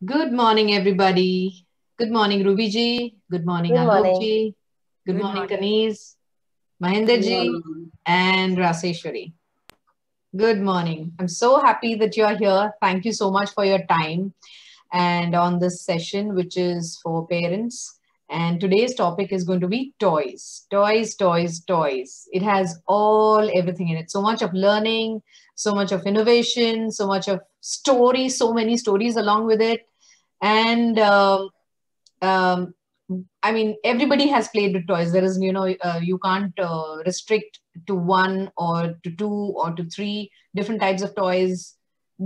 Good morning, everybody. Good morning, Ruby ji. Good morning, Good Alok morning. ji. Good Good morning, morning. Kaneez, Mahinder Good ji, morning. and Raseshwari. Good morning. I'm so happy that you're here. Thank you so much for your time and on this session, which is for parents. And today's topic is going to be toys. Toys, toys, toys. It has everything in it. So much of learning, so much of innovation, so much of stories, so many stories along with it. And um, I mean, everybody has played with toys. There is, you can't restrict to one or to two or to three different types of toys,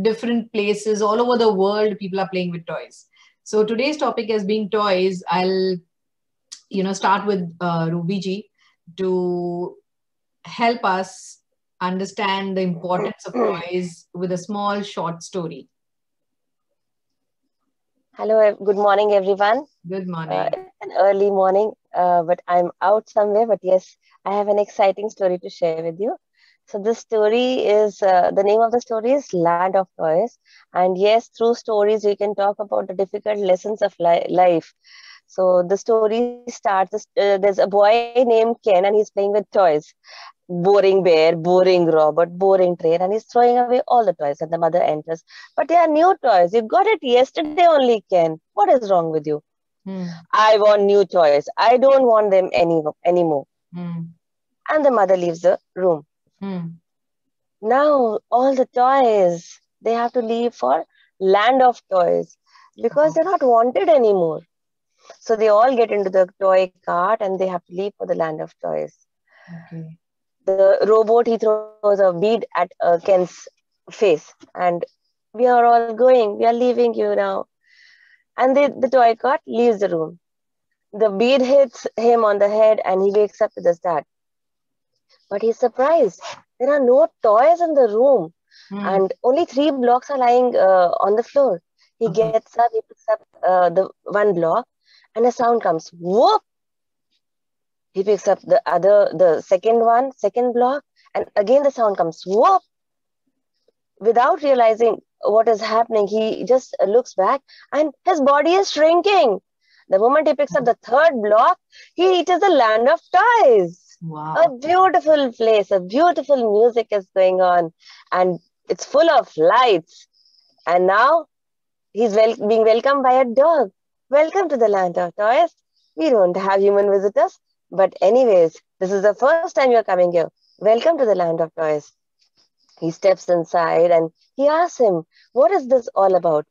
different places all over the world. People are playing with toys. So today's topic as being toys, I'll, start with Ruby ji to help us understand the importance of toys with a small short story. Hello, good morning, everyone. Good morning. It's an early morning, but I'm out somewhere. But yes, I have an exciting story to share with you. So, this story is the name of the story is Land of Toys. And yes, through stories, we can talk about the difficult lessons of life. So, the story starts there's a boy named Ken, and he's playing with toys. Boring bear, boring robot, boring train, and he's throwing away all the toys. And the mother enters. But they are new toys. You got it yesterday only, Ken. What is wrong with you? Hmm. I want new toys. I don't want them anymore. Hmm. And the mother leaves the room. Hmm. Now all the toys they have to leave for land of toys because they're not wanted anymore. So they all get into the toy cart and they have to leave for the land of toys. Okay. The robot he throws a bead at Ken's face, and we are all going. We are leaving you now. And the toy cart leaves the room. The bead hits him on the head, and he wakes up with a start. But he's surprised. There are no toys in the room, Hmm. and only three blocks are lying on the floor. He Okay. gets up, he picks up the one block, and a sound comes. Whoop! He picks up the second block, and again the sound comes. Whoop! Without realizing what is happening, he just looks back and his body is shrinking. The moment he picks up the third block, it is the land of toys. A Wow. beautiful place, a beautiful music is going on, and it's full of lights. And now he's being welcomed by a dog. Welcome to the land of toys. We don't have human visitors, but anyways, this is the first time you're coming here. Welcome to the land of toys. He steps inside and he asks him, "What is this all about?"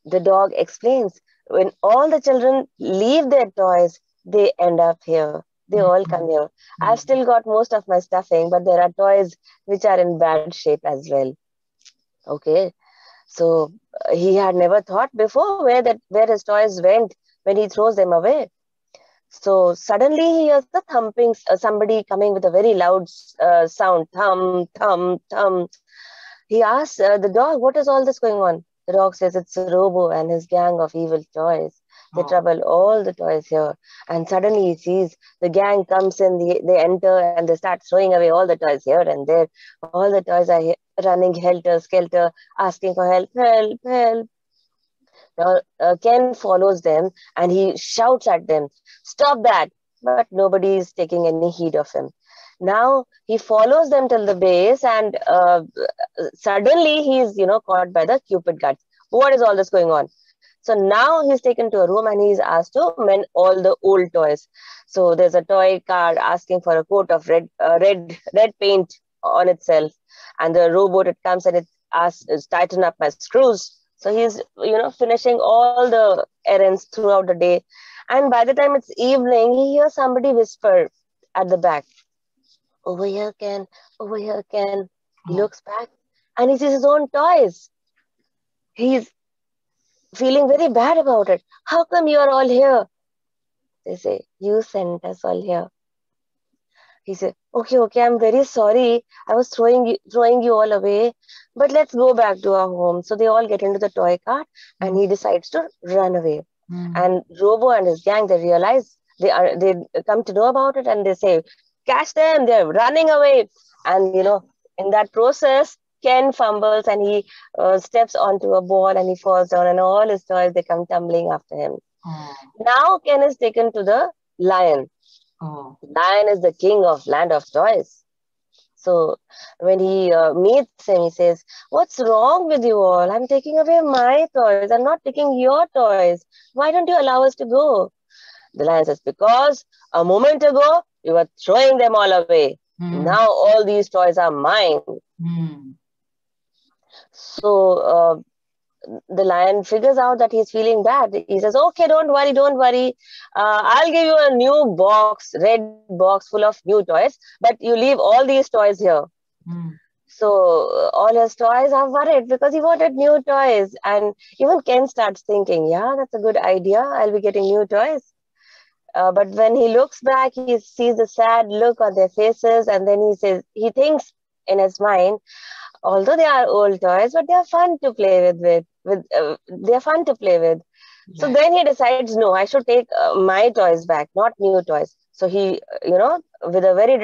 The dog explains, "When all the children leave their toys, they end up here. They all come here. I've Hmm. still got most of my stuffing, but there are toys which are in bad shape as well." Okay. So he had never thought before where his toys went when he throws them away. So suddenly he hears the thumping, somebody coming with a very loud sound, thump, thump, thump. He asks the dog, "What is all this going on?" The dog says it's Robo and his gang of evil toys. They Oh. trouble all the toys here. And suddenly he sees the gang comes in, they enter and they start throwing away all the toys here and there. All the toys are running helter skelter, asking for help, help, help. Now, Ken follows them and he shouts at them, "Stop that!" But nobody is taking any heed of him. Now he follows them till the base, and suddenly he's caught by the Cupid guards. What is all this going on? So now he's taken to a room and he's asked to mend all the old toys. So there's a toy car asking for a coat of red paint on itself, and the robot it comes and it asks tighten up my screws. So he's finishing all the errands throughout the day, and by the time it's evening, he hears somebody whisper at the back, "Over here, Ken, over here, Ken." He Oh. looks back and he sees his own toys. He's feeling very bad about it. "How come you are all here?" They say, "You sent us all here." He said, "Okay, okay, I'm very sorry. I was throwing you all away, but let's go back to our home." So they all get into the toy cart and Hmm. he decides to run away. Hmm. And Robo and his gang, they realize they come to know about it and they say, "Catch them, they're running away." And in that process, Ken fumbles and he steps onto a ball and he falls down, and all his toys, they come tumbling after him. Oh. Now Ken is taken to the lion. Oh. Lion is the king of land of toys. So when he meets him, he says, "What's wrong with you all? I'm taking away my toys. I'm not taking your toys. Why don't you allow us to go?" The lion says, "Because a moment ago, you were throwing them all away. Now all these toys are mine." So the lion figures out that he's feeling bad. He says, "Okay, don't worry, don't worry. I'll give you a new box, red box full of new toys, but you leave all these toys here." So all his toys are worried because he wanted new toys. And even Ken starts thinking, yeah, that's a good idea. I'll be getting new toys. But when he looks back, he sees the sad look on their faces, and then he thinks in his mind, although they are old toys, but they are fun to play they are fun to play with. Yeah. So then he decides, no, I should take my toys back, not new toys. So he, with a very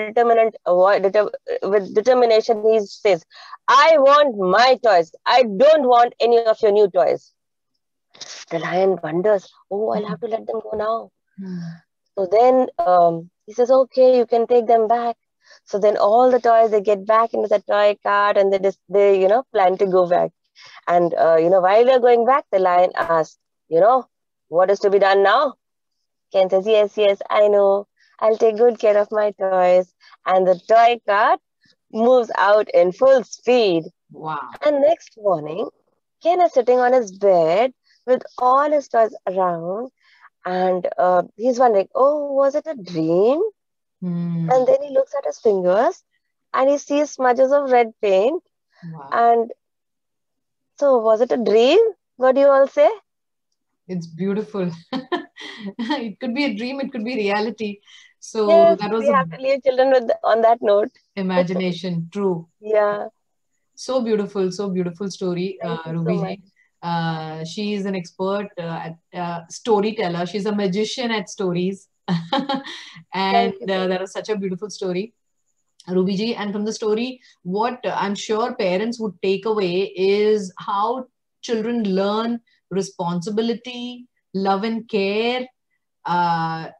with determination, he says, "I want my toys. I don't want any of your new toys." The lion wonders, oh, I'll have to let them go now. So then he says, okay, you can take them back. So then all the toys, they get back into the toy cart, and they plan to go back. And, while they're going back, the lion asks, what is to be done now? Ken says, yes, I know. I'll take good care of my toys. And the toy cart moves out in full speed. Wow. And next morning, Ken is sitting on his bed with all his toys around. And he's wondering, oh, was it a dream? And then he looks at his fingers and he sees smudges of red paint. Wow. And so, was it a dream? What do you all say? It's beautiful. It could be a dream, it could be reality. So yes, that was we have to leave children on that note. Imagination, true. Yeah. So beautiful story, Ruby. She is an expert storyteller. She's a magician at stories. And that was such a beautiful story, Ruby ji. And from the story, what I'm sure parents would take away is how children learn responsibility, love and care,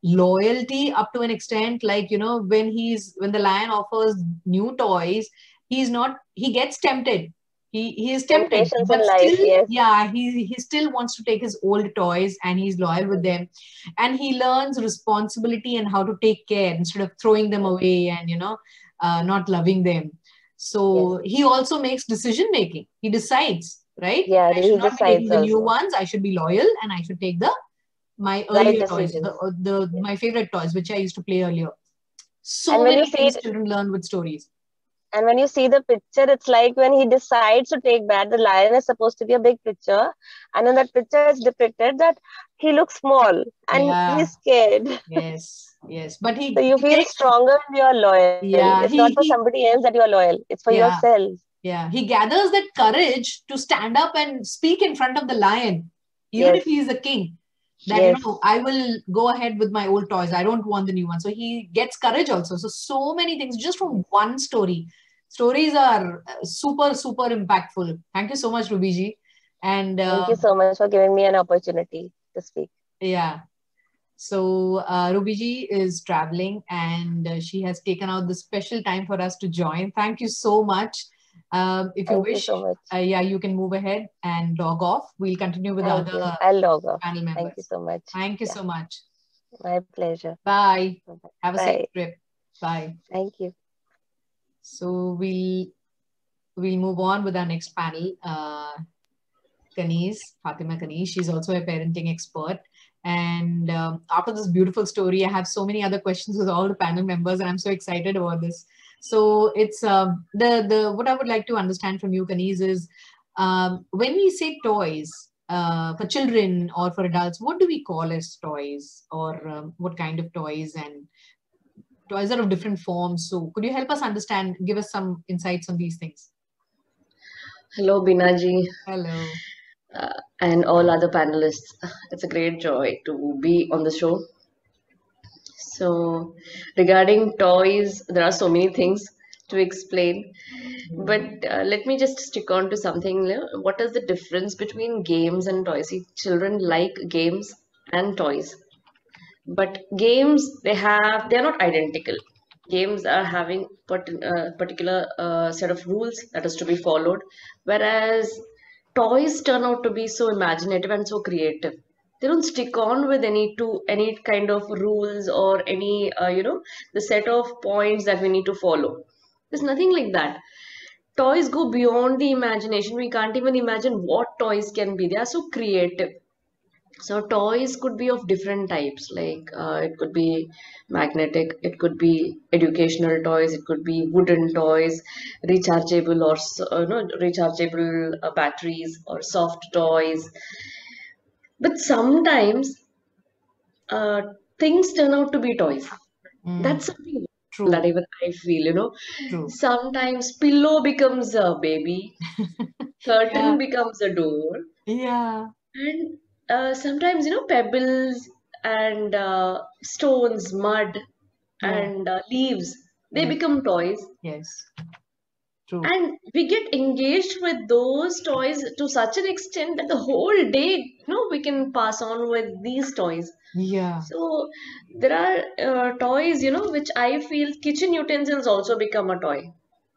loyalty up to an extent. Like, when the lion offers new toys, he gets tempted. He is tempted, but still, yes. He still wants to take his old toys, and he's loyal with them, and he learns responsibility and how to take care instead of throwing them away and not loving them. So he also makes decision making. He decides, right? Yeah, I should not be taking the new ones. I should be loyal, and I should take my earlier toys, my favorite toys, which I used to play earlier. So many things children learn with stories. And when you see the picture, it's like when he decides to take back, the lion is supposed to be a big picture. And in that picture, it's depicted that he looks small and he's scared. Yes. But so you feel stronger when you're loyal. Yeah, it's not for somebody else that you're loyal. It's for yourself. Yeah, he gathers that courage to stand up and speak in front of the lion, even if he is a king. That, I will go ahead with my old toys. I don't want the new one. So he gets courage also. So many things just from one story. Stories are super, super impactful. Thank you so much, Ruby ji. And thank you so much for giving me an opportunity to speak. Yeah. So Ruby ji is traveling, and she has taken out the special time for us to join. Thank you so much. If you wish, you can move ahead and log off. We'll continue with other I'll log off. Panel members. Thank you so much. Thank you so much. My pleasure. Bye. Have a safe trip. Bye. Thank you. So we'll move on with our next panel. Fatima Kanis. She's also a parenting expert. And after this beautiful story, I have so many other questions with all the panel members, and I'm so excited about this. So it's what I would like to understand from you, Kanis, is when we say toys for children or for adults, what do we call as toys, or what kind of toys? And toys are of different forms. So could you help us understand, give us some insights on these things? Hello, Binaji. Hello. And all other panelists. It's a great joy to be on the show. So regarding toys, there are so many things. to explain. But let me just stick on to something. What is the difference between games and toys? See, children like games and toys, but games they're not identical. Games are having particular set of rules that is to be followed, whereas toys turn out to be so imaginative and so creative. They don't stick on with any kind of rules or any the set of points that we need to follow. There's nothing like that. Toys go beyond the imagination. We can't even imagine what toys can be. They are so creative. So toys could be of different types, like it could be magnetic, it could be educational toys, it could be wooden toys, rechargeable or no, rechargeable batteries or soft toys. But sometimes uh, things turn out to be toys. That's something True. that even I feel. True. Sometimes pillow becomes a baby, curtain Yeah. becomes a door, Yeah. and sometimes pebbles and stones, mud Yeah. and leaves, they Yes. become toys. Yes. True. And we get engaged with those toys to such an extent that the whole day, we can pass on with these toys. Yeah. So there are toys, which I feel kitchen utensils also become a toy.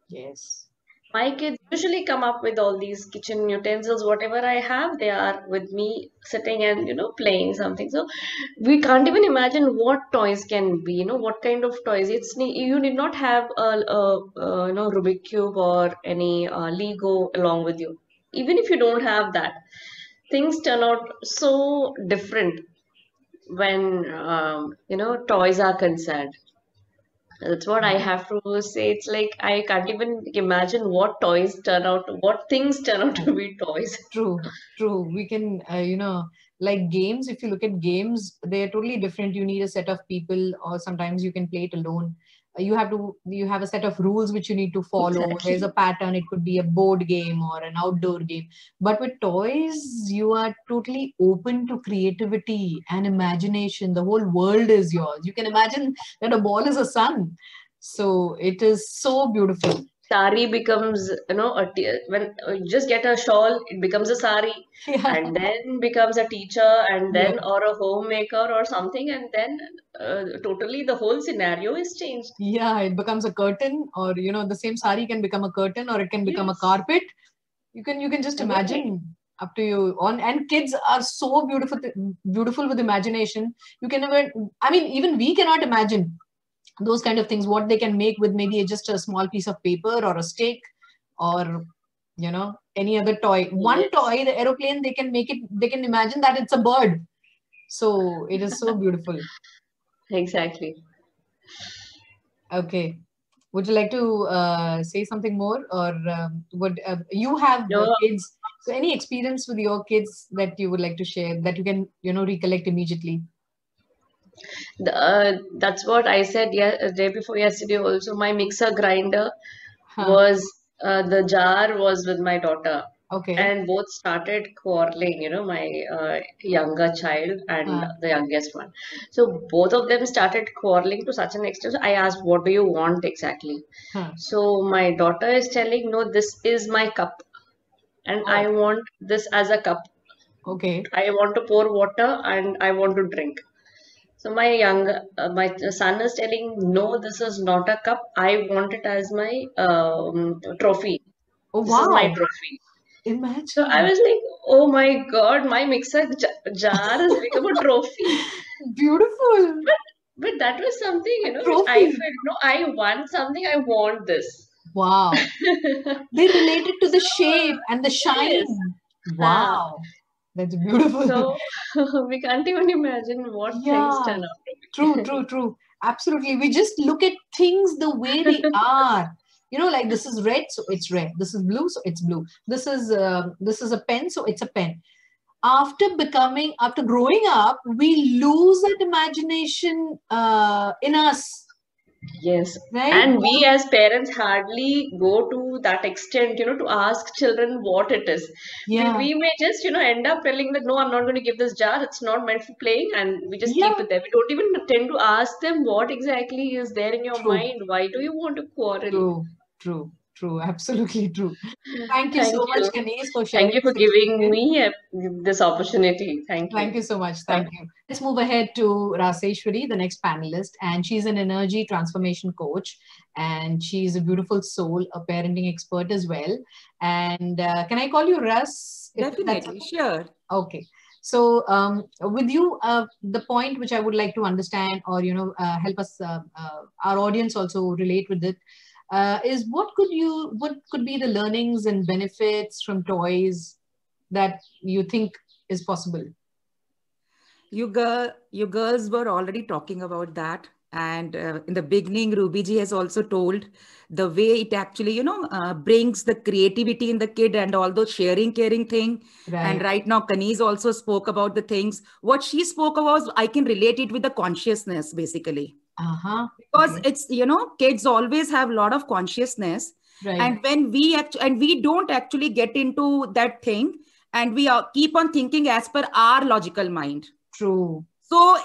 Yes. My kids usually come up with all these kitchen utensils, whatever I have, they are with me sitting and, playing something. So we can't even imagine what toys can be, what kind of toys. You need not have a Rubik Cube or any Lego along with you. Even if you don't have that, things turn out so different when, toys are concerned. That's what I have to say. It's like I can't even imagine what things turn out to be toys. True, true. We can, like games, if you look at games, they're totally different. You need a set of people, or sometimes you can play it alone. You have a set of rules which you need to follow. There's a Exactly. pattern. It could be a board game or an outdoor game. But with toys, you are totally open to creativity and imagination. The whole world is yours. You can imagine that a ball is a sun. So it is so beautiful. Sari becomes, when you just get a shawl, it becomes a sari, Yeah. and then becomes a teacher, and Yeah. then or a homemaker or something, and then totally the whole scenario is changed. Yeah, it becomes a curtain, or the same sari can become a curtain, or it can become a Yes, carpet. You can just everything. imagine, up to you. And kids are so beautiful with imagination. You can never. I mean, even we cannot imagine those kind of things. What they can make with maybe just a small piece of paper or a stick, or any other toy. One Yes, toy, the aeroplane, they can make it. They can imagine that it's a bird. So it is so beautiful. exactly. Okay. Would you like to say something more, or would you have No, kids? So, any experience with your kids that you would like to share that you can, recollect immediately? that's what I said. Yeah, day before yesterday also. My mixer grinder Huh. was the jar was with my daughter, Okay. and both started quarreling. My younger child and Huh. the youngest one. So both of them started quarreling to such an extent. So I asked, "What do you want exactly?" Huh. So my daughter is telling, "No, this is my cup, and I Oh, want this as a cup. okay. I want to pour water and I want to drink." So my son is telling, no, this is not a cup. I want it as my trophy. Oh, This is my wow. trophy. So I Imagine. was like, oh my God, my mixer jar has become a trophy. Beautiful. But but that was something, A which I trophy. felt, no, I want something. I want this. Wow. They related to the So shape and the yes, shine. huh. Wow. That's beautiful. So we can't even imagine what things Yeah. turn out to True, be. true, true. Absolutely. We just look at things the way they are. Like this is red, so it's red. This is blue, so it's blue. This is a pen, so it's a pen. After growing up, we lose that imagination in us, Yes, right? and we as parents hardly go to that extent, to ask children what it is. Yeah, We may just, end up telling that, no, I'm not going to give this jar, it's not meant for playing, and we just keep yeah. it there. We don't even tend to ask them what exactly is there in your True, mind. Why do you want to quarrel? true. True. True. Absolutely true. Thank you Thank so much, you. Kanis, for Thank sharing you for this giving experience. me this opportunity. Thank Thank you. you so much. Bye. Thank you. Let's move ahead to Raseshwari, the next panelist. And she's an energy transformation coach. And she's a beautiful soul, a parenting expert as well. And can I call you Ras? If that's Definitely, sure. okay. So, with you, the point which I would like to understand, or help us, our audience also relate with it, is what could be the learnings and benefits from toys that you think is possible? You girls were already talking about that. And in the beginning, Ruby ji has also told the way it actually, brings the creativity in the kid and all those sharing, caring thing. And Right. right now, Kanis also spoke about the things. What she spoke about, I can relate it with the consciousness, basically. Uh-huh. Because Okay. it's, kids always have a lot of consciousness. Right. And when we don't actually get into that thing, and we keep on thinking as per our logical mind. True. So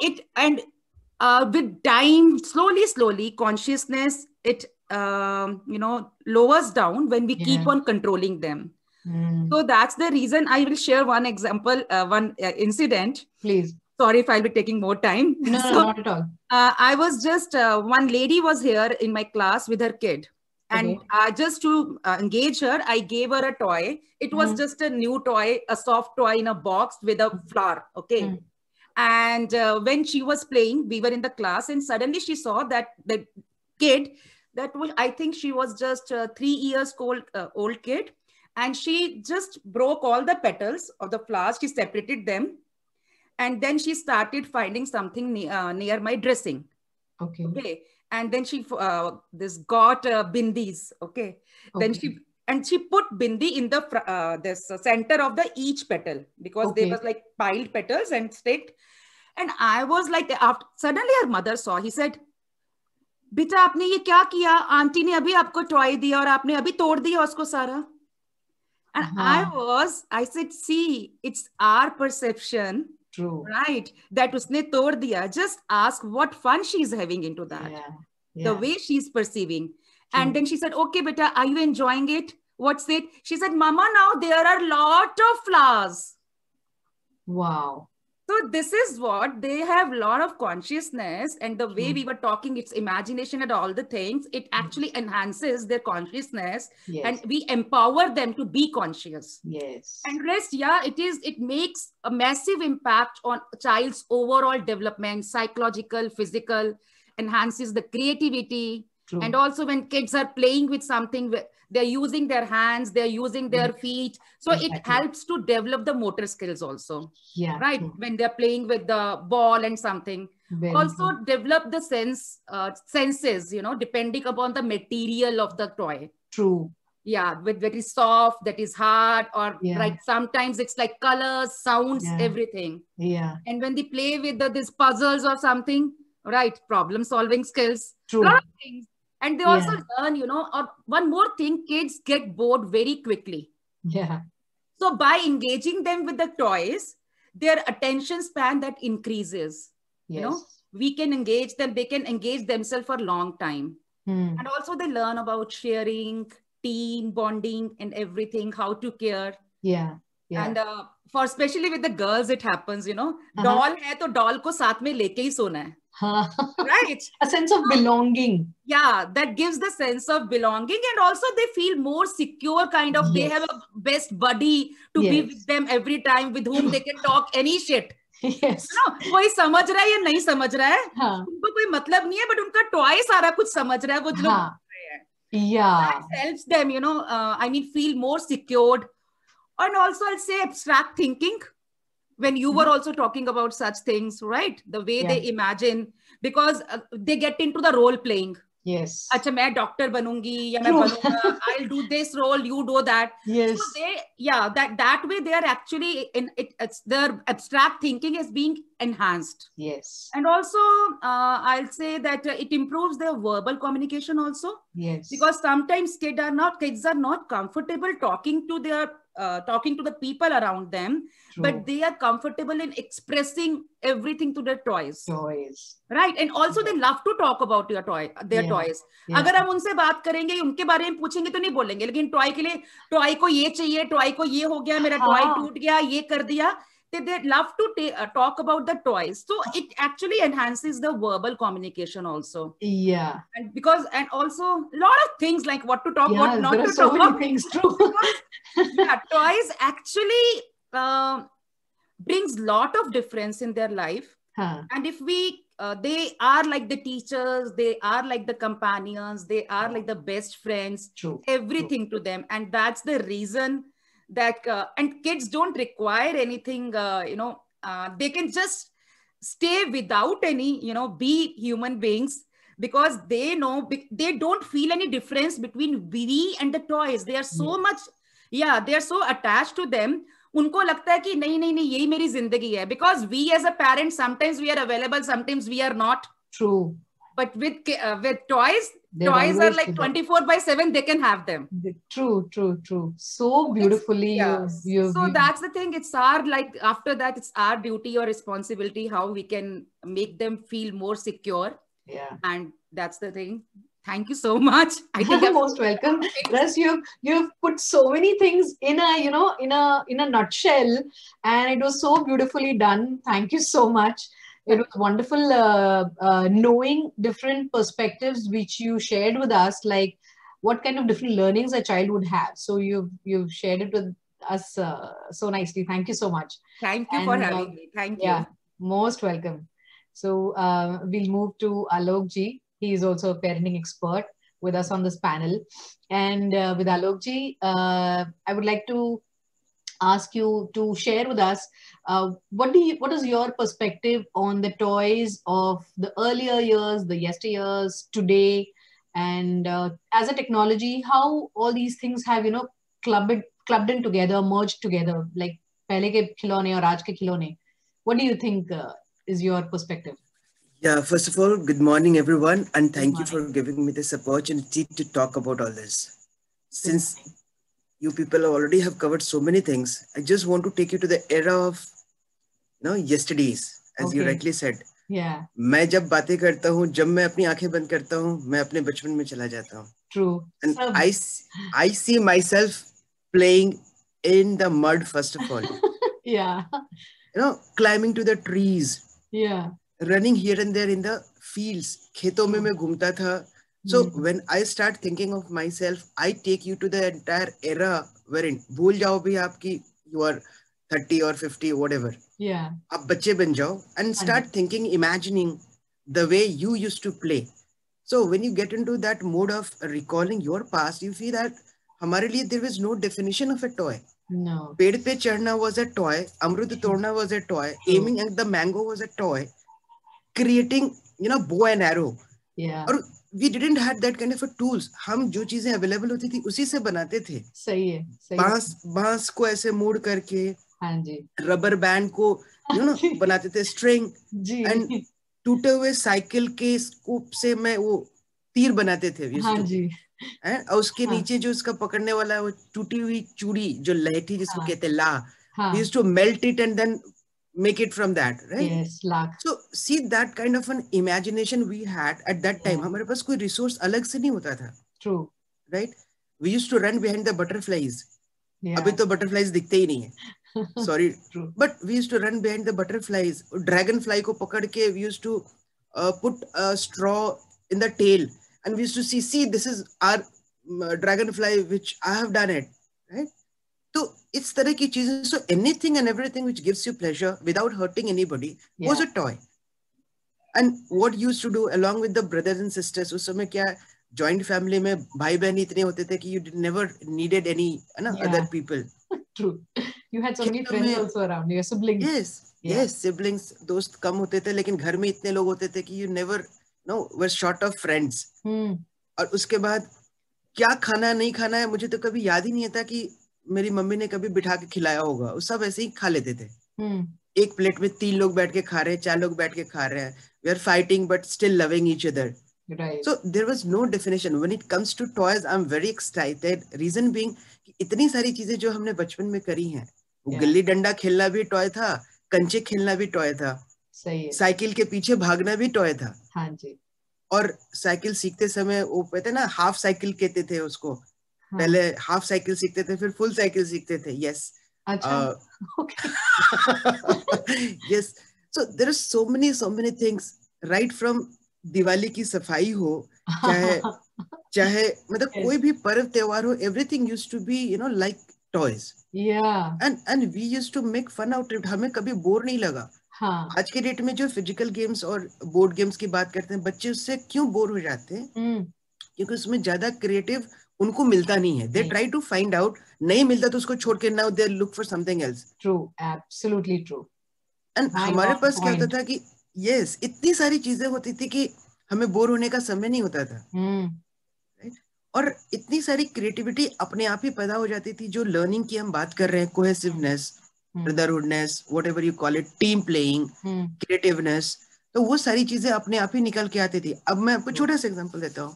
with time, slowly, consciousness, it, lowers down when we keep Yeah. on controlling them. Mm. So that's the reason I will share one example, one incident. Please. Sorry if I'll be taking more time. No, So not at all. I was just, one lady was here in my class with her kid. And Okay. just to engage her, I gave her a toy. It was Mm. just a new toy, a soft toy in a box with a flower. Okay. Mm. And when she was playing, we were in the class, and suddenly she saw that the kid, that was, I think she was just 3 years old kid, and she just broke all the petals of the flowers. She separated them, and then she started finding something near my dressing. Okay. Okay. And then she this got bindis. Okay. Then Okay. she put bindi in the this center of the each petal, because they Okay. was like piled petals and sticked. And I was like, after, suddenly her mother saw. He said, बेटा आपने ये क्या किया? Aunty ने अभी आपको toy दिया और आपने अभी तोड़ दिया उसको सारा. And I said, see, it's our perception. True. Right, that usne tod diya. Just ask what fun she's having into that. Yeah. The Yeah. way she's perceiving. True. And then she said, okay, beta, are you enjoying it? What's it? She said, Mama, now there are lot of flowers. Wow. So this is what they have, a lot of consciousness, and the way True. we were talking, it's imagination and all the things, it actually enhances their consciousness. Yes. And we empower them to be conscious. Yes. And rest, yeah, it makes a massive impact on a child's overall development, psychological, physical, enhances the creativity. True. And also when kids are playing with something, they're using their hands, they're using their feet. So Exactly. it helps to develop the motor skills also. Yeah. Right. True. When they're playing with the ball and something. Very Also true. develop the senses, depending upon the material of the toy. True. Yeah, with very soft, that is hard, or Yeah. like sometimes it's like colors, sounds, Yeah. everything. Yeah. And when they play with these puzzles or something, right, problem solving skills, True. lot of things. And they also Yeah. learn, or one more thing, kids get bored very quickly. Yeah. So by engaging them with the toys, their attention span that increases. Yes. We can engage them, they can engage themselves for a long time. Hmm. And also they learn about sharing, team bonding and everything, how to care. Yeah. Yeah. And for especially with the girls, it happens, Uh-huh. doll hai to doll ko saath mein leke hi sona hai. Right? A sense of belonging. Yeah, that gives the sense of belonging, and also they feel more secure, kind of. They Yes. have a best buddy to be Yes. with them every time, with whom they can talk any shit. Yes. कोई समझ रहा है या नहीं समझ रहा है, हाँ. उनको कोई मतलब नहीं है, but उनका टॉय सारा कुछ समझ रहा है, वो लोग हाँ. समझ रहे हैं. Yeah. That helps them, feel more secured. And also I'll say abstract thinking, when you were also talking about such things, right? The way Yeah. they imagine, because they get into the role playing. Yes. अच्छा मैं doctor बनूंगी या मैं True. बनूंगा, I'll do this role, you do that. Yes. So that way they are actually it's their abstract thinking is being enhanced. Yes. And also I'll say that it improves their verbal communication also. Yes. Because sometimes kids are not comfortable talking to their talking to the people around them, but they are comfortable in expressing everything to their toys. Right? And also they love to talk about their toys. अगर हम उनसे बात करेंगे, उनके बारे में पूछेंगे तो नहीं बोलेंगे, लेकिन टॉय के लिए, टॉय को ये चाहिए, टॉय को ये हो गया, मेरा टॉय टूट गया, ये कर दिया. They love to talk about the toys. So it actually enhances the verbal communication also. Yeah. And also a lot of things like what to talk, what not to so talk many about. Things, true. Toys actually brings lot of difference in their life. And if we, they are like the teachers, they are like the companions, they are like the best friends, everything to them. And that's the reason that and kids don't require anything, they can just stay without any, be human beings, because they know, they don't feel any difference between we and the toys. They are so much, they are so attached to them. उनको लगता है कि नहीं नहीं नहीं यही मेरी जिंदगी है, because we as a parent sometimes we are available, sometimes we are not. True. But with toys, toys are like 24/7, they can have them. True. So beautifully. So that's the thing. It's our, like, after that, it's our duty or responsibility how we can make them feel more secure. Yeah. And that's the thing. Thank you so much. I think you're most welcome. Plus, you've put so many things in a nutshell, and it was so beautifully done. Thank you so much. It was wonderful knowing different perspectives which you shared with us, like what kind of different learnings a child would have. So you've shared it with us so nicely. Thank you so much. Thank you for having me. Thank you. Yeah, most welcome. So we'll move to Alok ji. He is also a parenting expert with us on this panel. And with Alok ji, I would like to ask you to share with us what is your perspective on the toys of the earlier years, the yesteryears, today, and as a technology, how all these things have clubbed in together, merged together, like pehle ke khilone aur aaj ke khilone. What do you think is your perspective? Yeah, first of all, good morning, everyone, and thank you for giving me this opportunity to talk about all this. Since you people already have covered so many things, I just want to take you to the era of, yesterdays, as you rightly said. Yeah. मैं जब बातें करता हूँ, जब मैं अपनी आंखें बंद करता हूँ, मैं अपने बचपन में चला जाता हूँ. True. And I see myself playing in the mud first of all. Yeah. Climbing to the trees. Yeah. Running here and there in the fields. खेतों में मैं घूमता था. So when I start thinking of myself, I take you to the entire era wherein भूल जाओ भी आपकी you are 30 or 50 whatever. Yeah. आप बच्चे बन जाओ and start thinking, imagining the way you used to play. So when you get into that mode of recalling your past, you feel that हमारे लिए there was no definition of a toy. No. पेड़ पे चढ़ना was a toy. अमरूद तोड़ना was a toy. Aiming at the mango was a toy. Creating, bow and arrow. Yeah. और we didn't have that kind of a tools. हम जो चीजें available होती थी उसी से बनाते थे. सही है. बांस को ऐसे मोड़ करके, हाँ जी, रबर बैंड को बनाते थे, स्ट्रिंग, एंड टूटे हुए साइकिल के स्कूप से मैं वो तीर बनाते थे. हाँ जी. और उसके नीचे जो इसका पकड़ने वाला है वो टूटी हुई चूड़ी जो लहठी जिसको कहते हैं ला. We used to melt it and then make it from that, right? Yes, lakh. So see that kind of an imagination we had at that time. हमारे पास कोई resource अलग से नहीं होता था. True. Right? We used to run behind the butterflies. Yeah. अभी तो butterflies दिखते ही नहीं है. Sorry. True. But we used to run behind the butterflies. Dragonfly को पकड़ के we used to put a straw in the tail and we used to see this is our dragonfly which I have done it, right? So it's तरह की चीजें. So anything and everything which gives you pleasure without hurting anybody was a toy. And what you used to do along with the brothers and sisters, उस समय क्या joint family में भाई बहन इतने होते थे कि you never needed any other people. True. You had so many friends also around. Your siblings. Yes, siblings, दोस्त कम होते थे लेकिन घर में इतने लोग होते थे कि you never were short of friends. और उसके बाद क्या खाना नहीं खाना है मुझे तो कभी याद ही नहीं आता कि मेरी मम्मी ने कभी बिठा के खिलाया होगा. सब ऐसे ही खा लेते थे. एक प्लेट में 3 लोग बैठ के खा रहे हैं, 4 लोग बैठ के खा रहे हैं. We are fighting but still loving each other. Right. So there was no definition. When it comes to toys, I'm very excited. Reason being, इतनी सारी चीजें जो हमने बचपन में करी हैं, Yeah. गिल्ली डंडा खेलना भी टॉय था, कंचे खेलना भी टॉय था, सही है। साइकिल के पीछे भागना भी टॉय था। हाँ जी। और साइकिल सीखते समय वो कहते ना हाफ साइकिल कहते थे उसको, हाँ। पहले हाफ साइकिल सीखते थे फिर फुल साइकिल सीखते थे। यस, अच्छा। Okay. Yes, so there are so many things, right from Diwali की सफाई हो, चाहे चाहे मतलब Yes. कोई भी पर्व त्योहार हो, everything used to be like toys, Yeah. And we used to make fun out it. हमें कभी बोर नहीं लगा। हाँ। आज के डेट में जो फिजिकल गेम्स और बोर्ड गेम्स की बात करते हैं, बच्चे उससे क्यों बोर हो जाते हैं? क्योंकि उसमें ज्यादा क्रिएटिव उनको मिलता नहीं है। दे नहीं। ट्राई टू फाइंड आउट, नहीं मिलता तो उसको छोड़ के now they look for something else. True. Absolutely true. And Bang हमारे on पास क्या होता point. था कि यस, इतनी सारी चीजें होती थी कि हमें बोर होने का समय नहीं होता था। Right? और इतनी सारी क्रिएटिविटी अपने आप ही पैदा हो जाती थी। जो लर्निंग की हम बात कर रहे हैं, cohesiveness, brotherhoodness, whatever you call it, team playing, creativeness, तो वो सारी चीजें अपने आप ही निकल के आती थी। अब मैं आपको छोटा सा एग्जांपल देता हूँ।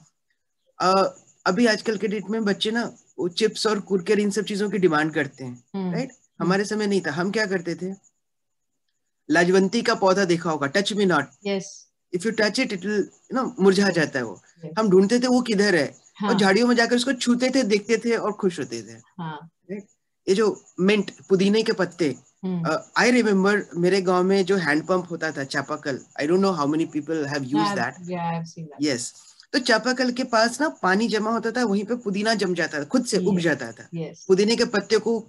अभी आजकल के डेट में बच्चे ना वो चिप्स और कुरकुरे इन सब चीजों की डिमांड करते हैं, राइट? हमारे समय नहीं था। हम क्या करते थे? लाजवंती का पौधा देखा होगा, touch me not, Yes. If you touch it it will मुरझा जाता है वो। Yes. हम ढूंढते थे वो किधर है, हाँ. और झाड़ियों में जाकर उसको छूते थे, देखते थे और खुश होते थे। हाँ. ये जो मिंट, पुदीने के पत्ते, आई रिमेम्बर मेरे गांव में जो हैंड पंप होता था, चापाकल, I don't know how many people have used that. Yeah, I've seen that. Yes, तो चापाकल के पास ना पानी जमा होता था, वहीं पे पुदीना जम जाता था, खुद से उग Yes. जाता था। Yes. पुदीने के पत्ते को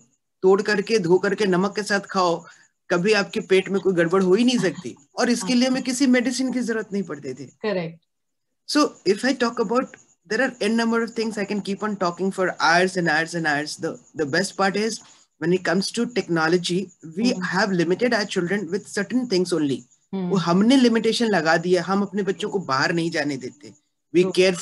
तोड़ करके, धो करके नमक के साथ खाओ, कभी आपके पेट में कोई गड़बड़ हो ही नहीं सकती, और इसके लिए हमें किसी मेडिसिन की जरूरत नहीं पड़ती थी। Correct. So if I talk about, there are n number of things I can keep on talking for hours and hours and hours. The best part is when it comes to technology, we have limited our children with certain things only. वो हमने limitation लगा दिया, हम अपने बच्चों को बाहर नहीं जाने देते. We care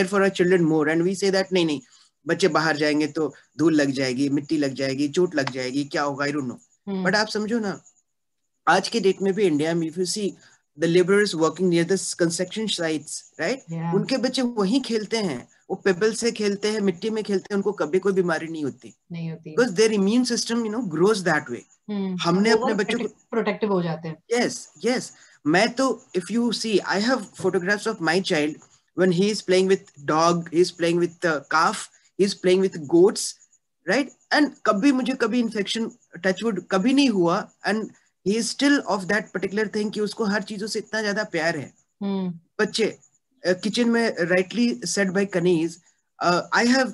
for our children more, and we say that नहीं, बच्चे बाहर जाएंगे तो धूल लग जाएगी, मिट्टी लग जाएगी, चोट लग जाएगी, क्या होगा, I don't know. But आप समझो ना, आज के डेट में भी इंडिया में, if you see the laborers working near the construction sites, right? Yeah. उनके बच्चे वहीं खेलते हैं, वो पेबल से खेलते हैं, मिट्टी में खेलते हैं, उनको कभी कोई बीमारी नहीं होती, because their immune system grows that way. हमने अपने बच्चों को प्रोटेक्टिव हो जाते हैं। yes, मैं तो, if you see, I have photographs of my child when he is playing with dog, he is playing with calf, he is playing with goats, right? And कभी मुझे कभी infection, touch wood, कभी नहीं हुआ, and he is still of that particular thing कि उसको हर चीजों से इतना ज्यादा प्यार है। बच्चे किचन में, rightly said by Kaniz, I have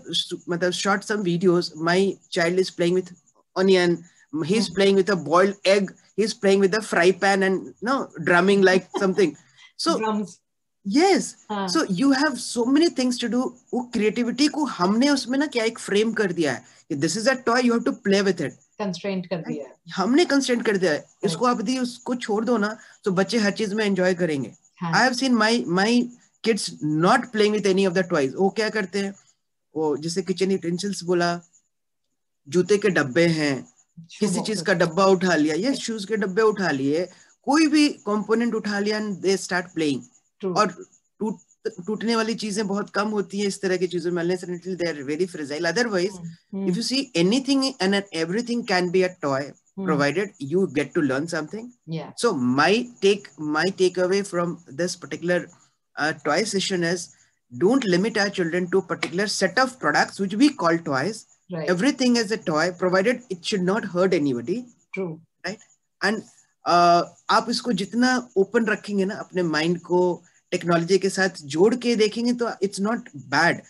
मतलब shot some videos. My child is playing with onion, he's playing with a boiled egg, he's playing with a fry pan and drumming like something. So Drums. yes, so you have so many things to do. वो creativity को हमने उसमें ना क्या एक frame कर दिया है, this is a toy, you have to play with it. Constraint कर दिया है, हमने कंस्ट्रेंट कर दिया है। इसको आप यदि उसको छोड़ दो ना, तो बच्चे हर चीज में एंजॉय करेंगे। I have seen my kids not playing with any of the toys. वो क्या करते हैं, वो जैसे किचन यूटेंसिल्स बोला, जूते के डब्बे हैं, किसी चीज का डब्बा उठा लिया, यस, शूज के डब्बे उठा लिए, कोई भी कंपोनेंट उठा लिया, एंड दे स्टार्ट प्लेइंग। और टूटने वाली चीजें बहुत कम होती है इस तरह की चीजों में, unless they are very fragile. Otherwise, if you see, anything and everything can be a toy, provided you get to learn something. Yeah. So my takeaway from this particular toy session is, don't limit our children to a particular set of products which we call toys. Right. Everything is a toy, provided it should not hurt anybody. True. Right? And आप इसको जितना open रखेंगे ना, अपने mind को technology के साथ जोड़ के देखेंगे, तो it's not bad.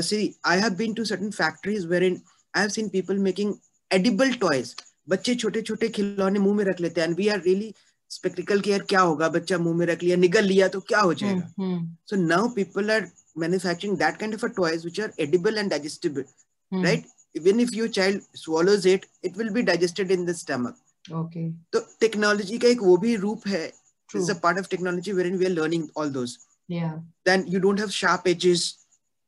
See, I have been to certain factories wherein I have seen people making edible toys. बच्चे छोटे छोटे खिलौने मुंह में रख लेते हैं, and we are really spectacle कि यार क्या होगा, बच्चा मुंह में रख लिया, निगल लिया तो क्या हो जाएगा. So now people are manufacturing that kind of a toys which are edible and digestible, right? Even if your child swallows it, it will be digested in the stomach. Okay. तो टेक्नोलॉजी का एक वो भी रूप है. This is a part of technology wherein we are learning all those. Yeah. Then you don't have sharp edges,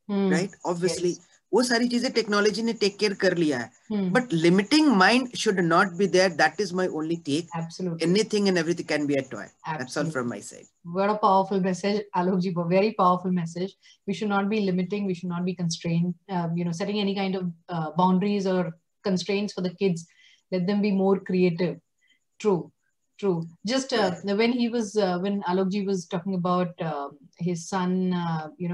right? Obviously, Yes. वो सारी चीजें टेक्नोलॉजी ने टेक केयर कर लिया है. Hmm. But limiting mind should not be there. That is my only take. Absolutely. Anything and everything can be a toy. That's all Absolutely. from my side. What a powerful message, Alok ji. Very powerful message. We should not be limiting. We should not be constrained. Setting any kind of boundaries or constraints for the kids. Let them be more creative. True. True. Just when Alok ji was talking about his son,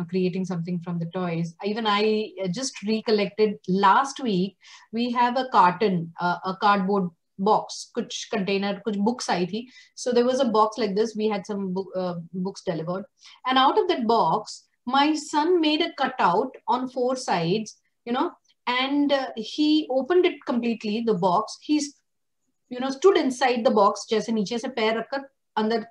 creating something from the toys. Even I just recollected last week we have a carton, a cardboard box, kuch container, kuch books aayi thi. So there was a box like this. We had some books delivered, and out of that box, my son made a cutout on 4 sides, and he opened it completely. The box. He's stood inside the box, जैसे नीचे से पैर रखकर अंदर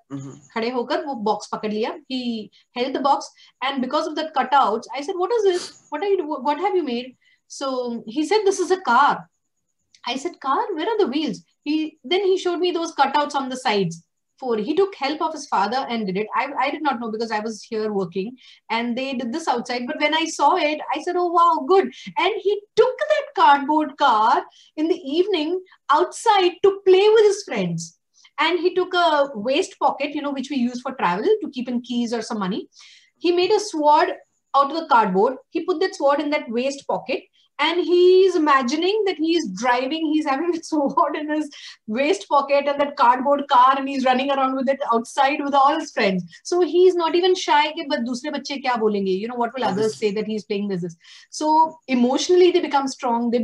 खड़े होकर वो box पकड़ लिया. He held the box, and because of the cutouts, I said, "What is this? What have you made?" So he said, "This is a car." I said, "Car? Where are the wheels?" Then he showed me those cutouts on the sides. He took help of his father and did it. I did not know because I was here working, and they did this outside. But when I saw it, I said, "Oh wow, good!" And he took that cardboard car in the evening outside to play with his friends. And he took a waist pocket, which we use for travel to keep in keys or some money. He made a sword out of the cardboard. He put that sword in that waist pocket. And he's imagining that he's driving, he's having a sword in his waist pocket and that cardboard car, and he's running around with it outside with all his friends. So he's not even shy, but dusre bacche kya bolenge? What will others say that he's playing this? So emotionally they become strong, they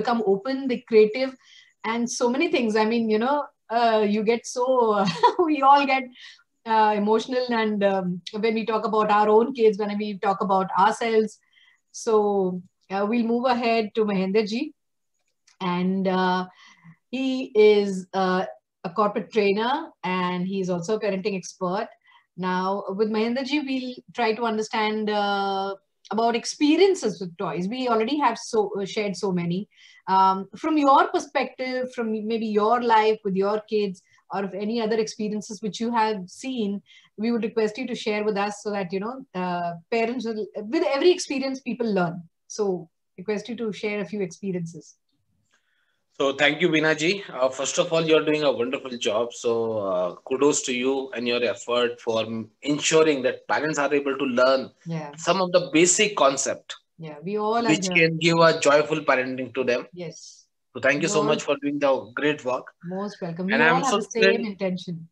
become open, they're creative, and so many things. I mean, you get so, we all get emotional, and when we talk about our own kids, when we talk about ourselves. So we'll move ahead to Mahendra ji, and he is a corporate trainer, and he's also a parenting expert. Now, with Mahendra ji, we'll try to understand about experiences with toys. We already have shared so many. From your perspective, from maybe your life with your kids, or if any other experiences which you have seen, we would request you to share with us, so that parents will, with every experience people learn. So request you to share a few experiences. So thank you, Veena ji. First of all, you're doing a wonderful job. So kudos to you and your effort for ensuring that parents are able to learn some of the basic concept. Yeah, we all which can give a joyful parenting to them. Yes. So thank you so much for doing the great work. Most welcome. We all have the same intention.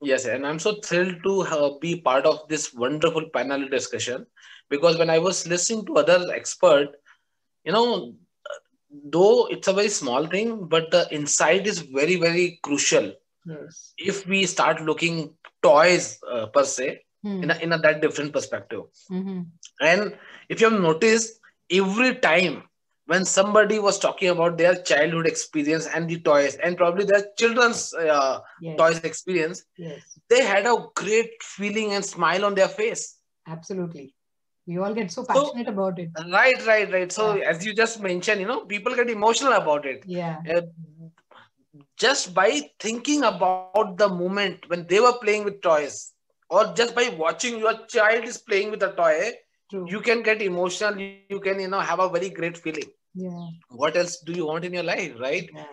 Yes, and I'm so thrilled to be part of this wonderful panel discussion, because when I was listening to other expert, though it's a very small thing, but the insight is very, very crucial. Yes. If we start looking toys per se in a that different perspective. And if you have noticed, every time when somebody was talking about their childhood experience and the toys, and probably their children's toys experience, they had a great feeling and smile on their face. Absolutely. We all get so passionate about it. Right. So as you just mentioned, people get emotional about it. Yeah. Just by thinking about the moment when they were playing with toys, or just by watching your child is playing with a toy, you can get emotional. You can, have a very great feeling. Yeah. What else do you want in your life, right? Yeah.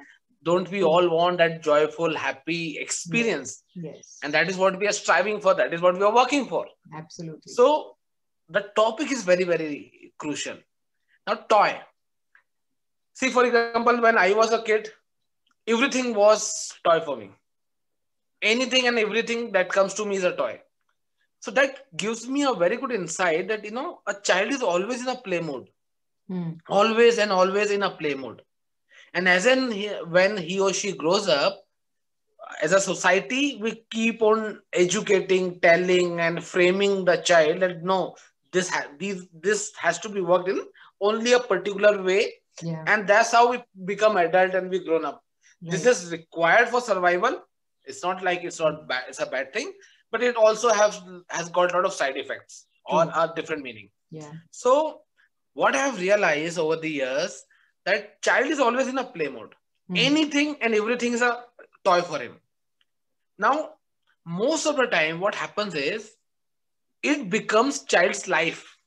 Don't we all want that joyful, happy experience? Yes. And that is what we are striving for. That is what we are working for. Absolutely. So the topic is very, very crucial. Now, toy. See, for example, when I was a kid, everything was toy for me. Anything and everything that comes to me is a toy. So that gives me a very good insight that, a child is always in a play mode. Always and always in a play mode. And when he or she grows up, as a society, we keep on educating, telling, and framing the child that no, this has to be worked in only a particular way. Yeah. And that's how we become adult and we grown up. Right. This is required for survival. It's not like it's not bad, it's a bad thing, but it also has got a lot of side effects or a different meaning. Yeah. So what I have realized over the years, that child is always in a play mode. Anything and everything is a toy for him. Now, most of the time, what happens is, it becomes child's life.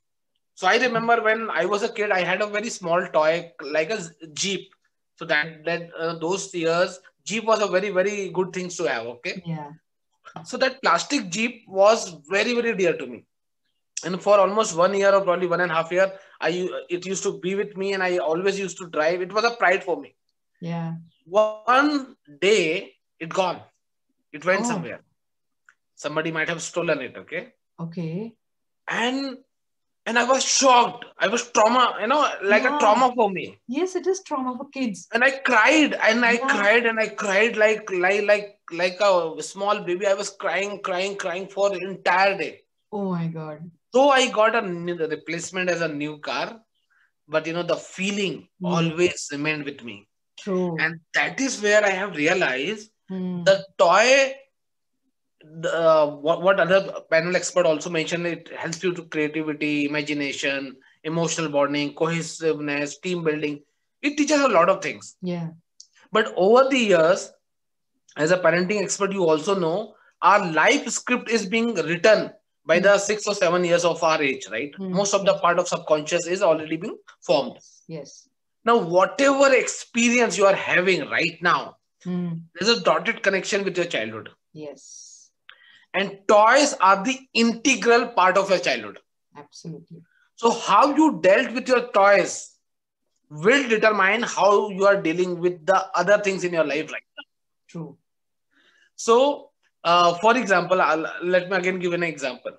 So I remember when I was a kid, I had a very small toy like a Jeep. So that those years, Jeep was a very good thing to have. Okay. Yeah. So that plastic Jeep was very dear to me. And for almost 1 year or probably 1.5 years, it used to be with me, and I always used to drive. It was a pride for me. Yeah. One day it gone. It went Oh. somewhere. Somebody might have stolen it. Okay. Okay. And I was shocked. I was trauma, like a Yeah. trauma for me. Yes, it is trauma for kids. And I cried and I Yeah. cried and I cried like a small baby. I was crying for the entire day. Oh my God. So I got a replacement as a new car, but the feeling always remained with me. True. And that is where I have realized Hmm. the toy, what other panel expert also mentioned, it helps you to creativity, imagination, emotional bonding, cohesiveness, team building. It teaches a lot of things. Yeah. But over the years, as a parenting expert, you also know our life script is being written by the 6 or 7 years of our age, right? Most of the part of subconscious is already being formed. Yes. Now, whatever experience you are having right now, there's a dotted connection with your childhood. Yes. And toys are the integral part of your childhood. Absolutely. So how you dealt with your toys will determine how you are dealing with the other things in your life right now. True. So, for example, let me again give an example.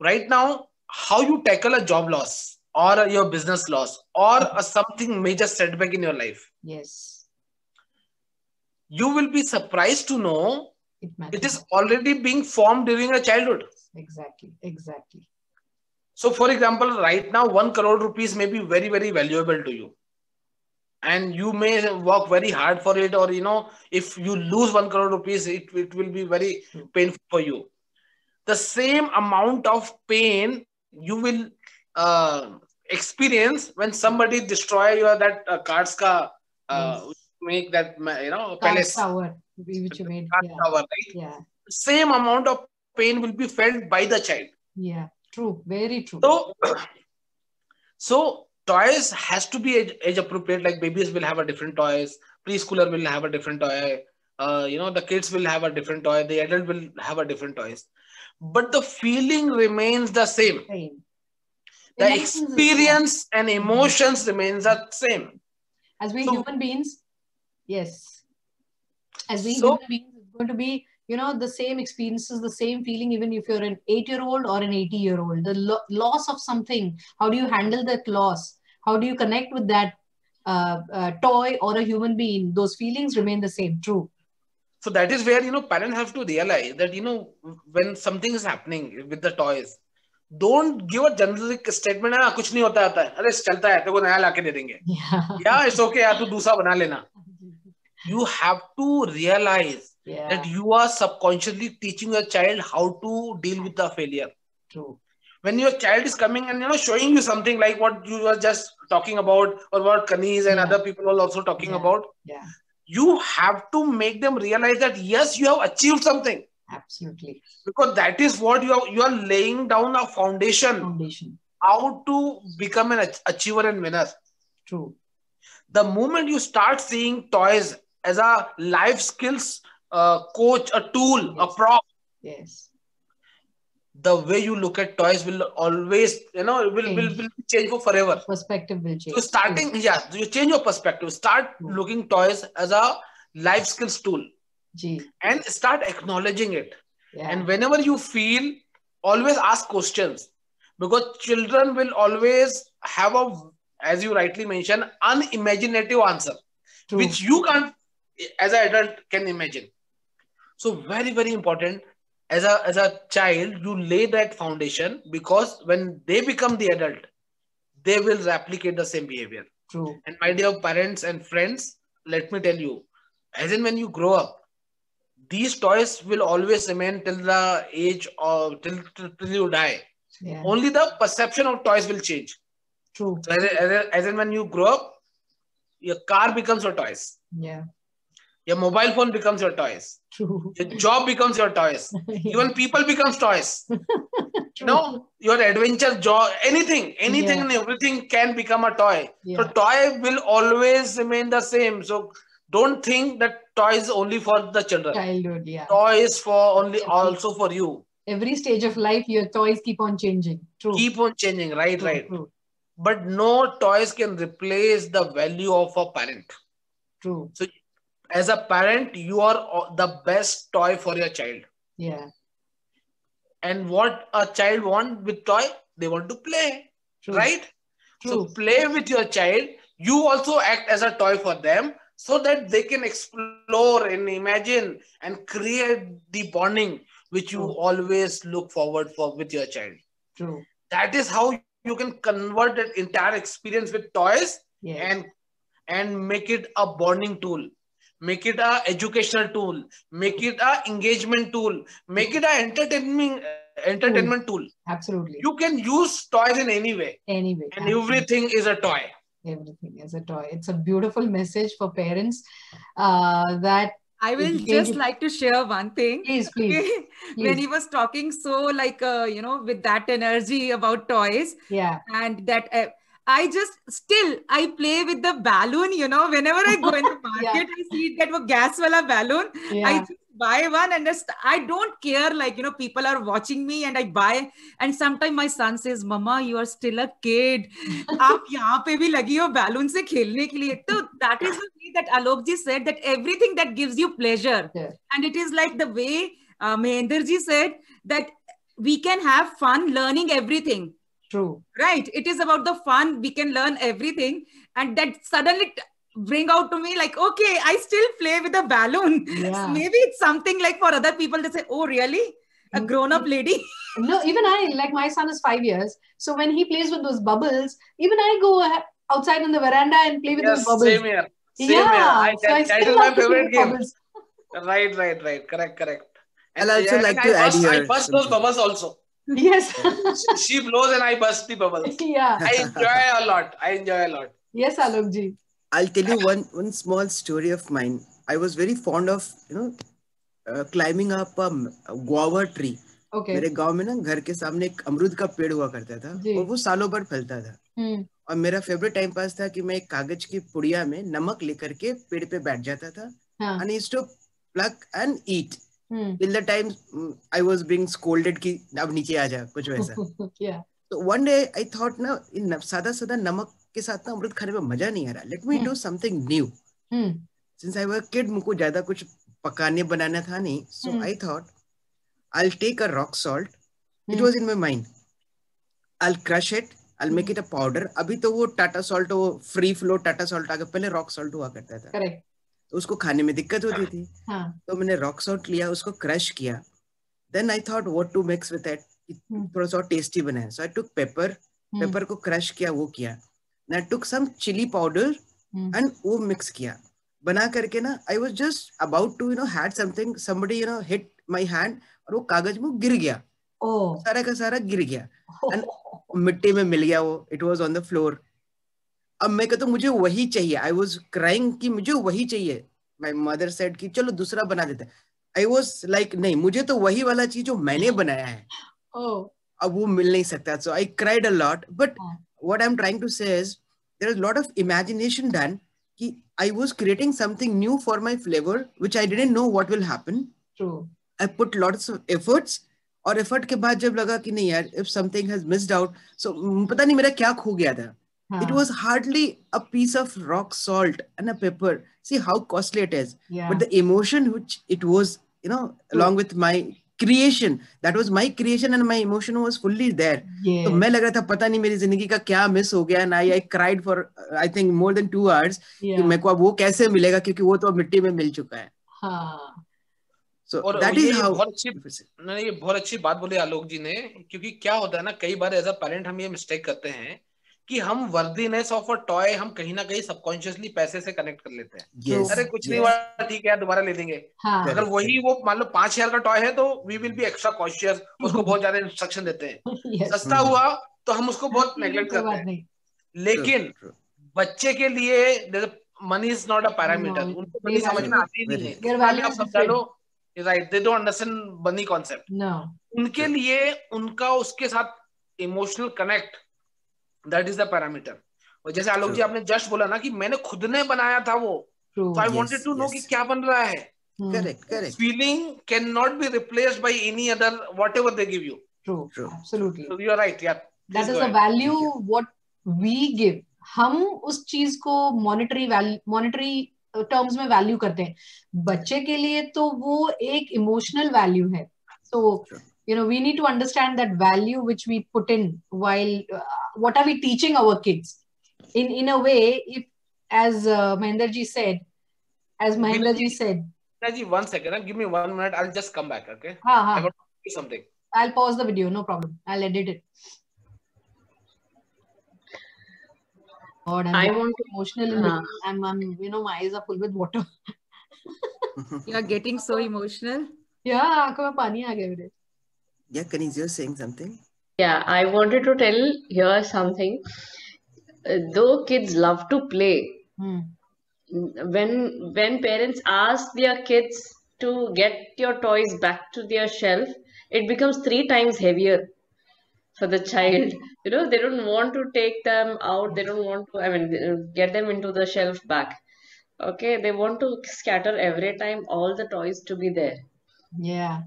Right now, how you tackle a job loss or your business loss or something major setback in your life. Yes. You will be surprised to know it is matters. already being formed during your childhood. Exactly. So, for example, right now, 1 crore rupees may be very valuable to you. And you may work very hard for it, or if you lose 1 crore rupees, it will be very painful for you. The same amount of pain you will experience when somebody destroy your that cards ka make that palace tower which you made. Tower, right? Yeah. Same amount of pain will be felt by the child. Yeah. True. Very true. So toys has to be age appropriate. Like babies will have a different toys, preschooler will have a different toy, the kids will have a different toy, the adult will have a different toys, but the feeling remains the same. The experience and emotions remains the same. As we human beings, yes. As we human beings, it's going to be the same experiences, the same feeling, even if you're an 8-year-old or an 80-year-old. The loss of something, how do you handle that loss? How do you connect with that toy or a human being? Those feelings remain the same. True. So that is where, parents have to realize that, when something is happening with the toys, don't give a generic statement, kuch nahi hota hai, अरे चलता है, तेरे को नया लाके दे देंगे. Yeah, it's okay, यार तू दूसरा बना लेना. You have to realize that you are subconsciously teaching your child how to deal with the failure. True. When your child is coming and showing you something like what you were just talking about, or what Kanis and other people are also talking about, you have to make them realize that yes, you have achieved something. Absolutely. Because that is what you are laying down a foundation. How to become an achiever and winner. True. The moment you start seeing toys as a life skills coach, a tool, a prop. Yes. The way you look at toys will always, will change for forever. Perspective will change. So you change your perspective. Start looking toys as a life skills tool. And start acknowledging it. And whenever you feel, always ask questions. Because children will always have as you rightly mentioned, unimaginative answer. Which you can't, as an adult, can imagine. So very important. As a child, you lay that foundation, because when they become the adult, they will replicate the same behavior. True. And my dear parents and friends, let me tell you, as in when you grow up, these toys will always remain till the age of till you die. Only the perception of toys will change. True. So as in when you grow up, your car becomes your toys. Yeah. Your mobile phone becomes your toys. True. Your job becomes your toys. Even people becomes toys. True. No, your adventure, job, anything Yeah. and everything can become a toy. Yeah. So toy will always remain the same. So don't think that toy is only for the children. Childhood, yeah. Toy is for only Yes. also for you. Every stage of life, your toys keep on changing. True. Keep on changing, right? True, Right. true, But no toys can replace the value of a parent. true. So as a parent, you are the best toy for your child. Yeah, And what a child want with toy, they want to play, true. right? So True. play with your child. You also act as a toy for them so that they can explore and imagine and create the bonding which you True. always look forward for with your child. True. That is how you can convert that entire experience with toys Yes. and make it a bonding tool, make it a educational tool, make it a engagement tool, make it a entertainment tool. Absolutely. You can use toys in any way, Anyway, and absolutely. everything is a toy. Everything is a toy. It's a beautiful message for parents that I will engage just with- like to share one thing. Please, please, Okay? When please. he was talking so like, with that energy about toys, Yeah. and that I just still I play with the balloon, whenever I go in the market, I see that one gas wala balloon. I Yeah. just buy one, and I don't care, like, people are watching me and I buy. And sometimes my son says, Mama, you are still a kid. आप यहाँ पे भी लगी हो balloon से खेलने के लिए. So that is the way that Alok ji said that everything that gives you pleasure. Yeah. And it is like the way Mahendra ji said that we can have fun learning everything. True. Right. It is about the fun. We can learn everything. And that suddenly bring out to me like, okay, I still play with a balloon. Yeah. Maybe it's something like for other people to say, oh, really? A grown-up lady? No, even like my son is 5 years. So when he plays with those bubbles, even I go outside in the veranda and play with those Yes, bubbles. same here. Same Yeah. here. So I That still is my love to play favorite with game. bubbles. Right. Correct. I'll also like to add I here bust those something. bubbles also. Yes. She blows and I bust the bubbles. Yeah. I enjoy a lot. Yes, Alok ji. I'll tell you one small story of mine. I was very fond of climbing up a guava tree. Okay. मेरे गांव में ना घर के सामने एक अमरूद का पेड़ हुआ करता था जी। और वो सालों भर फलता था। Hmm. और मेरा फेवरेट टाइम पास था कि मैं एक कागज की पुड़िया में नमक लेकर के पेड़ पे बैठ जाता था हाँ. and I used to pluck and eat Hmm. till the time I was being scolded कि अब नीचे आ जा, कुछ वैसा। Yeah. So one day I thought ना इन सादा नमक के साथ ना अमरूद खाने में मजा नहीं आ रहा। Let me do something new. Hmm. Since I was a kid, मुझको ज्यादा कुछ पकाने बनाना था नहीं, so I thought I'll take a rock salt. It was in my mind. I'll crush it. I'll make it a powder. अभी तो वो Tata salt, वो फ्री फ्लो टाटा सॉल्ट आ गया, पहले रॉक सॉल्ट हुआ करता था। Correct. तो उसको खाने में दिक्कत होती थी। हाँ. तो मैंने रॉक सॉल्ट लिया, उसको क्रश किया। Then I thought what to mix with it. थोड़ा सा टेस्टी बनाया। So I took pepper. Paper को क्रश किया, वो किया। Then I took some chili powder and वो मिक्स किया। बना करके ना I was just about to had something, somebody hit my hand और वो कागज में गिर गया। Oh. सारा का सारा गिर गया and मिट्टी में मिल गया वो। It was on the floor. अब मैं कहता हूँ मुझे वही चाहिए। I was crying कि मुझे वही चाहिए। My mother said कि चलो दूसरा बना देते हैं। I was like नहीं, मुझे तो वही वाला चीज जो मैंने बनाया है। Oh. अब वो मिल नहीं सकता। So I cried a lot. But what I'm trying to say is there is a lot of imagination done कि I was creating something new for my flavor which I didn't know what will happen. True. I put lots of efforts और effort के बाद जब लगा कि नहीं यार, if something has missed out, so पता नहीं मेरा क्या खो गया था. It was hardly a piece of rock salt and a pepper. See how costly it is. Yeah. But the emotion which it was, along with my creation, that was my creation and my emotion was fully there. Yeah. तो मैं लग रहा था पता नहीं मेरी जिंदगी का क्या मिस हो गया. And I cried for I think more than 2 hours. Yeah. कि मेरे को अब वो कैसे मिलेगा क्योंकि वो तो मिट्टी में मिल चुका है. हाँ. So और that ये is how. ये बहुत अच्छी बात बोली आलोक जी ने, क्योंकि क्या होता है ना, कई बार एज अ पेरेंट हम ये मिस्टेक करते हैं कि हम वर्दीनेस ऑफ अ टॉय हम कहीं ना कहीं सबकॉन्शियसली पैसे से कनेक्ट कर लेते हैं. Yes, अरे कुछ नहीं yes. हुआ, ठीक है यार, दोबारा ले लेंगे. हाँ. अगर वही वो मान लो 5,000 का टॉय है तो we will be extra conscious, उसको बहुत ज्यादा इंस्ट्रक्शन देते हैं. Yes. सस्ता हुआ तो हम उसको बहुत नेग्लेक्ट कोई करते बात हैं. नहीं. लेकिन True. बच्चे के लिए money is not a parameter. No, उनको they money समझना value, आती नहीं है. their कितना भी value आप is समझा different. Low, right? They don't understand money concept. No. उनके लिए उनका उसके साथ emotional connect, that is the parameter. और जैसे आलोक जी आपने जस्ट बोला ना कि मैंने खुद ने बनाया था वो, True. तो आई Yes, वांटेड टू नो कि yes. क्या बन रहा है. Correct, correct. Feeling cannot be replaced by any other whatever they give you. True. True. Absolutely. So you are right. Yeah. That Please is go the ahead. value what we give. हम उस चीज को monetary terms में value करते हैं. बच्चे के लिए तो वो एक इमोशनल वैल्यू है. So we need to understand that value which we put in while what are we teaching our kids in a way. If as Mahendra ji said, Ji, 1 second. Give me 1 minute. I'll just come back. Okay. I want to do something. I'll pause the video. No problem. I'll edit it. God, I want to, emotional. I'm my eyes are full with water. You are getting so emotional. Yeah, आंखों में पानी आ गया मेरे. Yeah, Kaniz, you're saying something? yeah, I wanted to tell here something. Though kids love to play, when parents ask their kids to get your toys back to their shelf, it becomes 3 times heavier for the child. They don't want to take them out. They don't want to, get them into the shelf back. Okay, they want to scatter every time all the toys to be there. Yeah.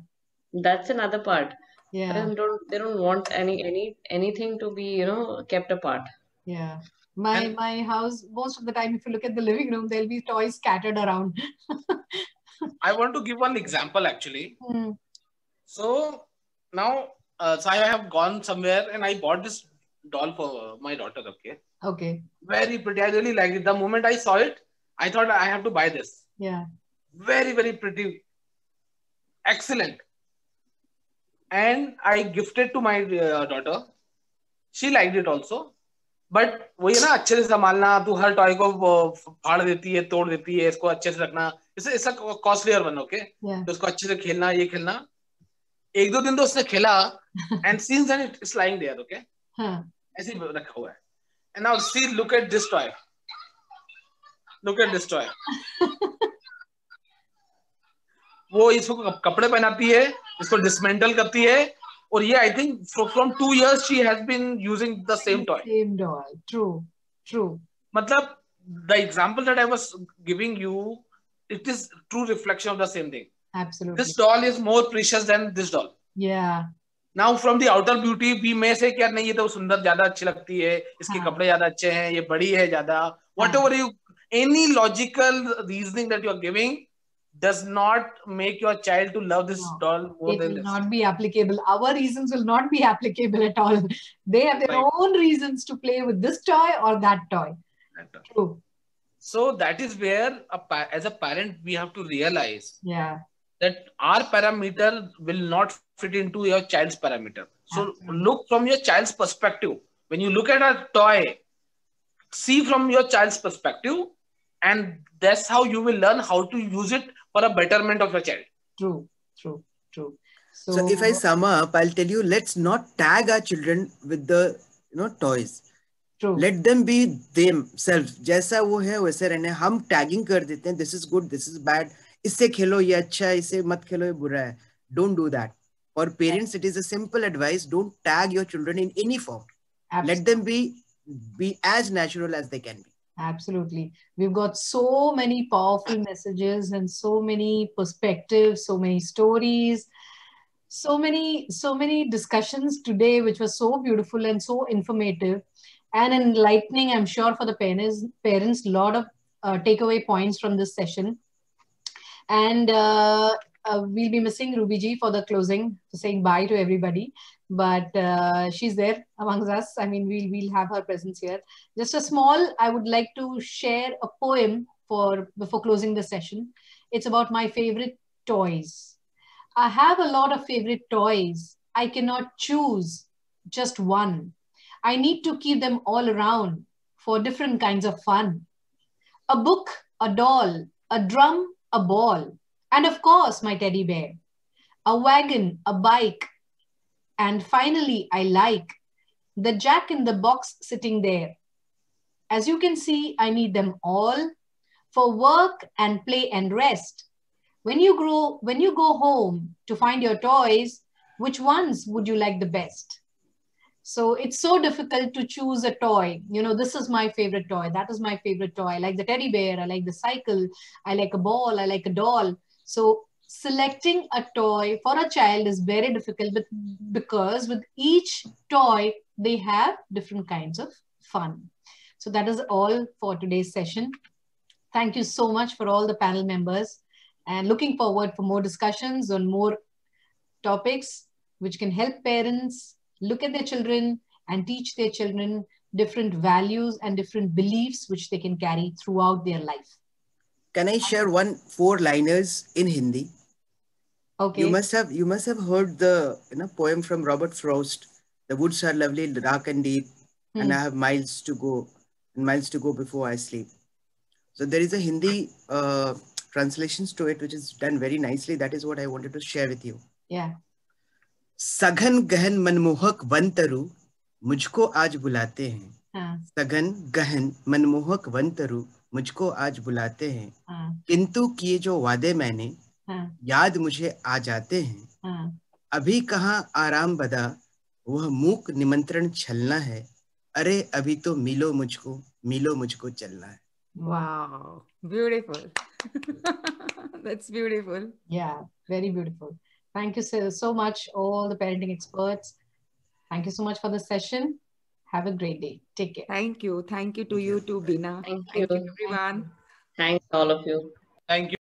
That's another part. Yeah. They don't want anything to be, kept apart. Yeah. My house, most of the time, if you look at the living room, there'll be toys scattered around. I want to give one example actually. So now, so I have gone somewhere and I bought this doll for my daughter. Okay. Okay. Very pretty. I really liked it. The moment I saw it, I thought I have to buy this. Yeah. Very, very pretty. Excellent. And I gifted to my daughter. She liked it also. But वही है ना, अच्छे से संभालना. तू हर toy को फाड़ देती है, तोड़ देती है, इसको अच्छे से रखना. इससे कॉस्टलियर बन. ओके. तो उसको अच्छे से खेलना, ये खेलना. 1-2 दिन तो उसने खेला and scenes and it's lying there. Okay. ऐसे ही रखा हुआ है. And now see, look at this toy. Look at this toy. वो इसको कपड़े पहनाती है, इसको डिसमेंटल करती है. और ये I think from 2 years she has been using the same toy. Same doll. True. मतलब the example that I was giving you, it is true reflection of the same thing. Absolutely. This doll is more precious than this doll. Yeah. Now from the outer beauty we may say कि यार नहीं, ये तो सुंदर ज्यादा अच्छी लगती है, इसके कपड़े ज्यादा अच्छे हैं, ये बड़ी है ज्यादा. Whatever you, any logical reasoning that you are giving does not make your child to love this doll more than this. It will not be applicable. Our reasons will not be applicable at all. They have their own reasons to play with this toy or that toy. True. So that is where, as a parent, we have to realize that our parameter will not fit into your child's parameter. So look from your child's perspective. When you look at a toy, see from your child's perspective, and that's how you will learn how to use it for a betterment of your child. True. So if I sum up, I'll tell you, let's not tag our children with the toys. True. Let them be themselves. जैसा वो है वैसे रहने. हम tagging कर देते हैं, this is good, this is bad. इससे खेलो ये अच्छा है, इससे मत खेलो ये बुरा है. Don't do that. For parents, it is a simple advice. Don't tag your children in any form. Absolutely. Let them be as natural as they can be. Absolutely. We've got so many powerful messages and so many perspectives, so many stories, so many discussions today, which was so beautiful and so informative and enlightening, I'm sure, for the parents. A lot of takeaway points from this session. And we'll be missing Ruby ji for the closing, for saying bye to everybody. But she's there amongst us. I mean, we'll have her presence here. Just a small, I would like to share a poem before closing the session. It's about my favorite toys. I have a lot of favorite toys. I cannot choose just one. I need to keep them all around for different kinds of fun. A book, a doll, a drum, a ball, and of course, my teddy bear. A wagon, a bike, and finally, I like the Jack in the Box sitting there. As you can see, I need them all for work and play and rest. When you go home to find your toys, which ones would you like the best? So it's so difficult to choose a toy. You know, this is my favorite toy. That is my favorite toy. I like the teddy bear. I like the cycle. I like a ball. I like a doll. So selecting a toy for a child is very difficult, but because with each toy, they have different kinds of fun. So that is all for today's session. Thank you so much for all the panel members, and looking forward for more discussions on more topics which can help parents look at their children and teach their children different values and different beliefs which they can carry throughout their life. Can I share 4-liners in Hindi? Okay. You must have heard the poem from Robert Frost. The woods are lovely, dark and deep, and I have miles to go before I sleep. So there is a Hindi translations to it which is done very nicely. That is what I wanted to share with you. Yeah. सघन गहन मनमोहक वनतरु मुझको आज बुलाते हैं. सघन गहन मनमोहक वनतरु मुझको आज बुलाते हैं. किंतु किए जो वादे मैंने याद मुझे आ जाते हैं. अभी कहाँ आराम बदा वह मूक निमंत्रण छलना है. अरे अभी तो मिलो मुझको चलना है. Wow, beautiful. That's beautiful. Yeah, very beautiful. Thank you so much, all the parenting experts. Thank you so much for the session. Have a great day. Take care. Thank you. Thank you to you too, Bina. Thank you. Thank you, everyone. Thanks all of you. Thank you.